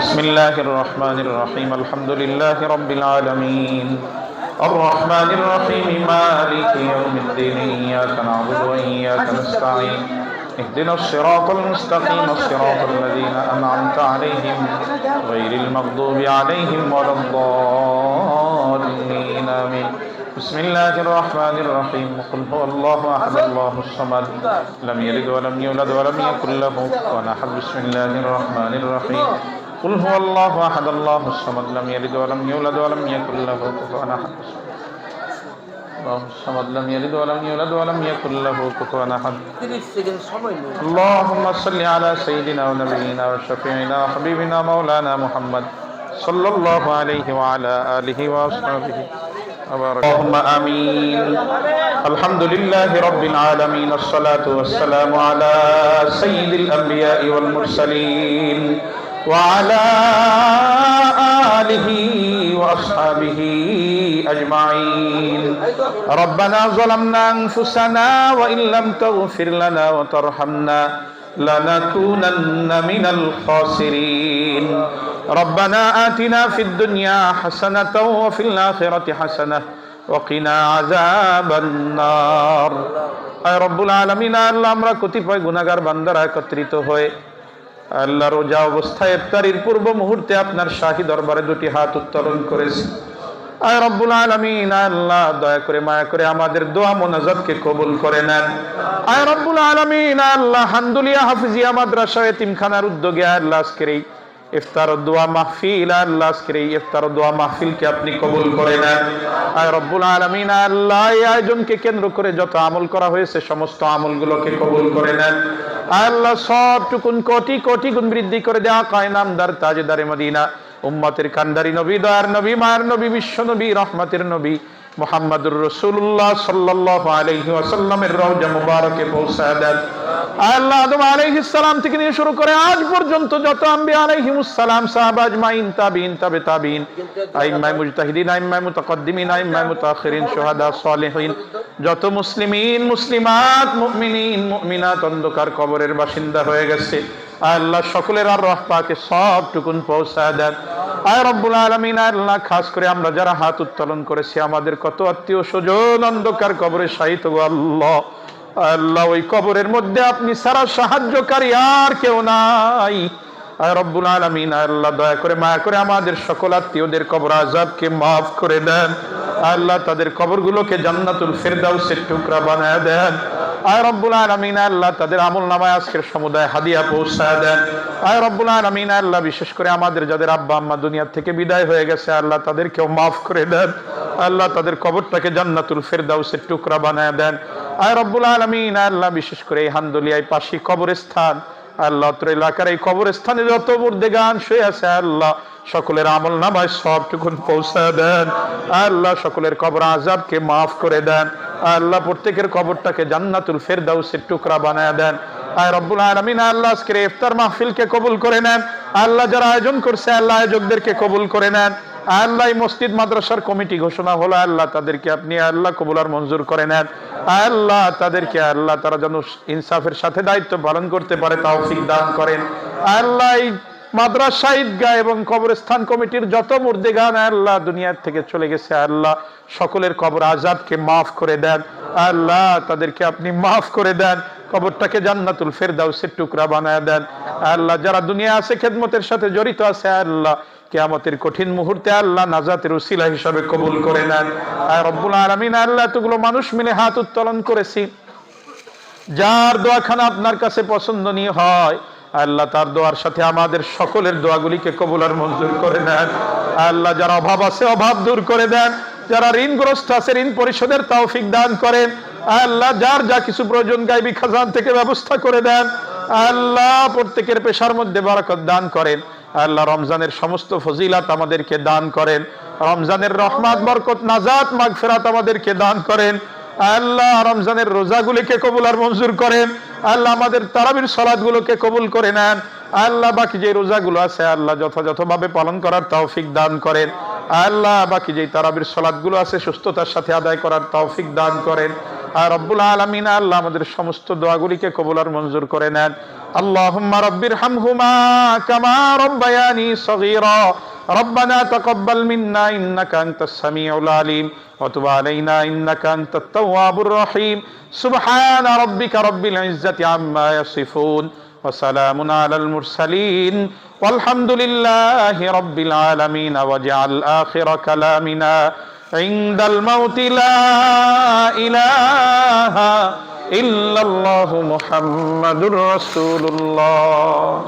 بسم الله الرحمن الرحيم الحمد لله رب العالمين الرحمن الرحيم مالك يوم الدين إياك نعبد وإياك نستعين اهدنا الصراط المستقيم صراط الذين أنعمت عليهم غير المغضوب عليهم ولا الضالين آمين بسم الله الرحمن الرحيم قل هو الله أحد الله الصمد لم يلد ولم يولد ولم يكن له كفوا أحد بسم الله الرحمن الرحيم قل هو الله أحد الله الصمد لم يلد ولم يولد ولم يكن له كفوا أحد الله الصمد لم يلد ولم يولد ولم يكن له كفوا أحد اللهم صل على سيدنا ونبينا وشفيعنا وحبيبنا مولانا محمد صلى الله عليه وعلى آله وأصحابه اللهم آمين الحمد لله رب العالمين الصلاة والسلام على سيد الأنبياء والمرسلين وعلى آله وأصحابه أجمعين ربنا ظلمنا أنفسنا وإن لم تغفر لنا وترحمنا لنكونن من الخاسرين ربنا آتنا في الدنيا حسنة وفي الآخرة حسنة وقنا عذاب النار আয় রব্বুল আলামিন আল্লাহ আমরা কতিপয় গুনাহগার বান্দারা একত্রিত হয়ে আল্লাহ রোজা অবস্থায় ইফতারির পূর্ব মুহূর্তে আপনার শাহী দরবারে দুটি হাত উত্তোলন করেছি আয় রব্বুল আলামিন আল্লাহ দয়া করে মায়া করে আমাদের দোয়া মোনাজাতকে কবুল করে নেন আয় রব্বুল আলামিন আল্লাহ হামদুলিয়া হাফিজিয়া মাদ্রাসা এতিমখানার উদ্যোগে আল্লাহ আজকের এই ইফতার ও দোয়া মাহফিল আল্লাহ আজকের এই ইফতার ও দোয়া মাহফিলকে আপনি কবুল করে নেন আয় রব্বুল আলামিন আল্লাহ এই আয়োজনকে কেন্দ্র করে যত আমল করা হয়েছে সমস্ত আমলগুলোকে কবুল করে নেন আল্লাহ সবটুকুন কোটি কোটি গুণ বৃদ্ধি করে দেয়া কায়নামদার তাজদারে মদিনা উম্মতের কান্ডারি নবী দয়ার নবী মায়ের নবী বিশ্ব নবী রহমতের নবী মুহাম্মদুর রাসূলুল্লাহ সাল্লাল্লাহু আলাইহি ওয়াসাল্লামের রওজা মুবারকে পৌঁছায় দেন আল্লাহ আদম আলাইহিস সালাম থেকে নিয়ে শুরু করে আজ পর্যন্ত যত আম্বিয়া আলাইহিমুস সালাম সাহাবা আজমাইন তাবিঈন তাবে তাবিঈন আইম্মায়ে মুজতাহিদিন আইম্মায়ে মুতাকদ্দিমিন আইম্মায়ে মুতাআখিরিন শুহাদা সালেহিন যত মুসলিমিন মুসলিমাত মুমিনিন মুমিনাত অন্ধকার কবরের বাসিন্দা হয়ে গেছে আল্লাহ সকলের আর রহ পাকে সবটুকুন পৌঁছায় দেন আয় রব্বুল আলামিন আল্লাহ খাস করে আমরা যারা হাত উত্তোলন করেছি আমাদের কত আত্মীয় স্বজন অন্ধকার কবরে শায়িত গো আল্লাহ আল্লাহ ওই কবরের মধ্যে আপনি সারা সাহায্যকারী আর কেউ নাই আয় রব্বুল আলামিন আল্লাহ দয়া করে মায়া করে আমাদের সকল আত্মীয়দের কবর আযাবকে মাফ করে দেন আল্লাহ তাদের কবরগুলোকে জান্নাতুল ফেরদাউসের টুকরা বানায় দেন আয় রব্বুল আলামিন আল্লাহ তাদের আমলনামায় আজকের সমুদায় হাদিয়া পৌঁছায় দেন আয় রব্বুল আলামিন আল্লাহ বিশেষ করে আমাদের যাদের আব্বা আম্মা দুনিয়া থেকে বিদায় হয়ে গেছে আল্লাহ তাদেরকেও মাফ করে দেন আল্লাহ তাদের কবরটাকে জান্নাতুল ফেরদাউসের টুকরা বানায় দেন আয় রব্বুল আলামিন আল্লাহ বিশেষ করে এই হামদুলিয়ায় পাশি কবরস্থান আল্লাহ তোর এলাকার এই কবরস্থানে যত মুর্দেগান শুয়ে আছে আল্লাহ সকলের আমল নামায় সবটুকুন পৌঁছায় দেন আল্লাহ সকলের কবর আযাবকে মাফ করে দেন আল্লাহ প্রত্যেকের কবরটাকে জান্নাতুল ফেরদাউসের টুকরা বানায় দেন আয় রব্বুল আলামিন আল্লাহ আজকের ইফতার মাহফিলকে কবুল করে নেন আল্লাহ যারা আয়োজন করছে আল্লাহ আয়োজকদেরকে কবুল করে নেন আল্লাহ এই মসজিদ মাদ্রাসার কমিটি ঘোষণা হলো আল্লাহ তাদেরকে আপনি আল্লাহ কবুল আর মঞ্জুর করে নেন আল্লাহ তাদেরকে আল্লাহ তারা যেন ইনসাফের সাথে দায়িত্ব পালন করতে পারে তৌফিক দান করেন আল্লাহ এই মাদ্রাসা ঈদগাহ এবং কবরস্থান কমিটির যত মুর্দেগান আল্লাহ দুনিয়া থেকে চলে গেছে আল্লাহ সকলের কবর আযাবকে মাফ করে দেন আল্লাহ তাদেরকে আপনি মাফ করে দেন কবরটাকে জান্নাতুল ফেরদাউসের টুকরা বানায় দেন আল্লাহ যারা দুনিয়া আছে খেদমতের সাথে জড়িত আছে আল্লাহ কিয়ামতের কঠিন মুহূর্তে আল্লাহ নাজাতের উসিলা হিসাবে কবুল করে নেন আয় রব্বুল আলামিন আল্লাহ এতগুলো মানুষ মিলে হাত উত্তোলন করেছি যার দোয়াখানা আপনার কাছে পছন্দনীয় হয় আল্লাহ তার দোয়ার সাথে আমাদের সকলের দোয়াগুলিকে কবুল আর মঞ্জুর করে নেন আল্লাহ যারা অভাব আছে অভাব দূর করে দেন যারা ঋণগ্রস্ত আছে ঋণ পরিশোধের তৌফিক দান করেন আল্লাহ যার যা কিছু প্রয়োজন গায়বী খাজান থেকে ব্যবস্থা করে দেন আল্লাহ প্রত্যেকের পেশার মধ্যে বরকত দান করেন আল্লাহ রমজানের সমস্ত ফজিলাত আমাদেরকে দান করেন রমজানের রহমত বরকত নাজাত মাগফিরাত আমাদেরকে দান করেন আল্লাহ রমজানের রোজাগুলিকে কবুল আর মঞ্জুর করেন আল্লাহ আমাদের তারাবির সালাতগুলোকে কবুল করে নেন আল্লাহ বাকি যে রোজাগুলো আছে আল্লাহ যথাযথভাবে পালন করার তৌফিক দান করেন আল্লাহ বাকি যে তারাবির সালাতগুলো আছে সুস্থতার সাথে আদায় করার তৌফিক দান করেন আর রব্বুল আলামিন আল্লাহ আমাদের সমস্ত দোয়াগুলিকে কবুল আর মঞ্জুর করে নেন اللهم رب ارحمهما كما ربياني صغيرا ربنا تقبل منا إنك أنت السميع العليم وتب علينا إنك أنت التواب الرحيم سبحان ربك رب العزة عما يصفون وسلام على المرسلين والحمد لله رب العالمين واجعل آخر كلامنا عند الموت لا إله إلا الله محمد رسول الله